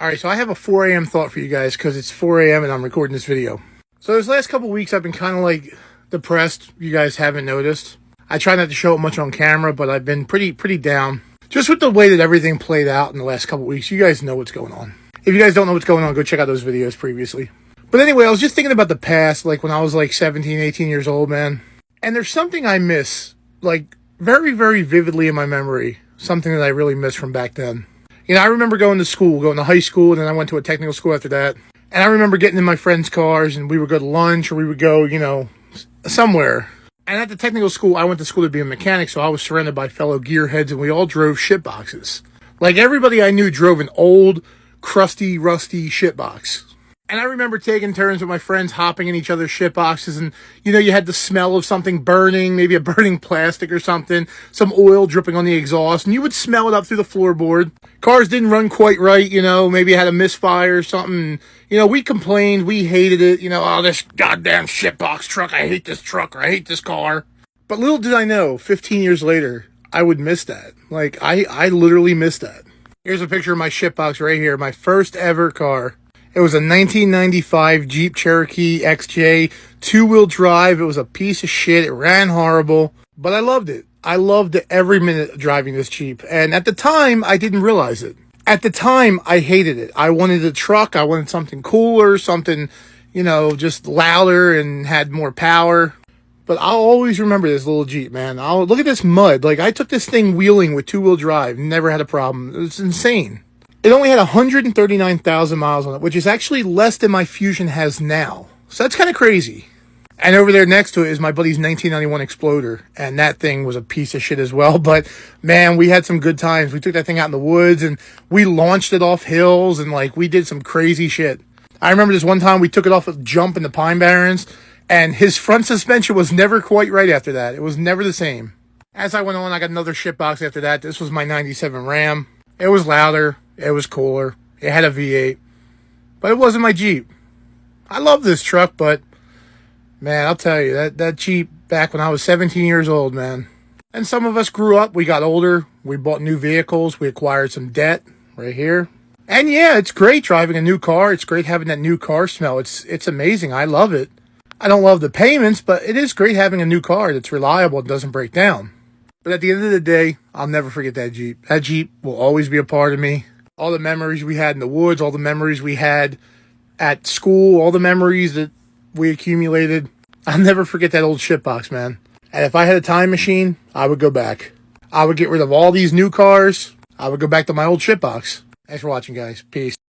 Alright, so I have a 4 a.m. thought for you guys because it's 4 a.m. and I'm recording this video. So this last couple weeks I've been kind of like depressed. You guys haven't noticed. I try not to show it much on camera, but I've been pretty down. Just with the way that everything played out in the last couple weeks. You guys know what's going on. If you guys don't know what's going on, go check out those videos previously. But anyway, I was just thinking about the past, like when I was like 17, 18 years old, man. And there's something I miss, like very vividly in my memory. Something that I really miss from back then. You know, I remember going to high school, and then I went to a technical school after that. And I remember getting in my friends' cars, and we would go to lunch, or we would go, you know, somewhere. And at the technical school, I went to school to be a mechanic, so I was surrounded by fellow gearheads, and we all drove shitboxes. Like, everybody I knew drove an old, crusty, rusty shitbox. And I remember taking turns with my friends hopping in each other's shitboxes, and, you know, you had the smell of something burning, maybe a burning plastic or something, some oil dripping on the exhaust, and you would smell it up through the floorboard. Cars didn't run quite right, you know, maybe it had a misfire or something. You know, we complained, we hated it, you know, oh, this goddamn shitbox truck, I hate this truck, or I hate this car. But little did I know, 15 years later, I would miss that. Like, I literally missed that. Here's a picture of my shitbox right here, my first ever car. It was a 1995 Jeep Cherokee XJ, two-wheel drive. It was a piece of shit. It ran horrible, but I loved it. I loved every minute of driving this Jeep. And at the time, I didn't realize it. At the time, I hated it. I wanted a truck. I wanted something cooler, something, you know, just louder and had more power. But I'll always remember this little Jeep, man. Look at this mud. Like, I took this thing wheeling with two-wheel drive. Never had a problem. It was insane. It only had 139,000 miles on it, which is actually less than my Fusion has now. So that's kind of crazy. And over there next to it is my buddy's 1991 Exploder. And that thing was a piece of shit as well. But, man, we had some good times. We took that thing out in the woods, and we launched it off hills, and, like, we did some crazy shit. I remember this one time we took it off a jump in the Pine Barrens, and his front suspension was never quite right after that. It was never the same. As I went on, I got another shitbox after that. This was my 97 Ram. It was louder. It was cooler. It had a V8. But it wasn't my Jeep. I love this truck, but, man, I'll tell you, that Jeep back when I was 17 years old, man. And some of us grew up. We got older. We bought new vehicles. We acquired some debt right here. And, yeah, it's great driving a new car. It's great having that new car smell. It's amazing. I love it. I don't love the payments, but it is great having a new car that's reliable and doesn't break down. But at the end of the day, I'll never forget that Jeep. That Jeep will always be a part of me. All the memories we had in the woods, all the memories we had at school, all the memories that we accumulated. I'll never forget that old shitbox, man. And if I had a time machine, I would go back. I would get rid of all these new cars. I would go back to my old shitbox. Thanks for watching, guys. Peace.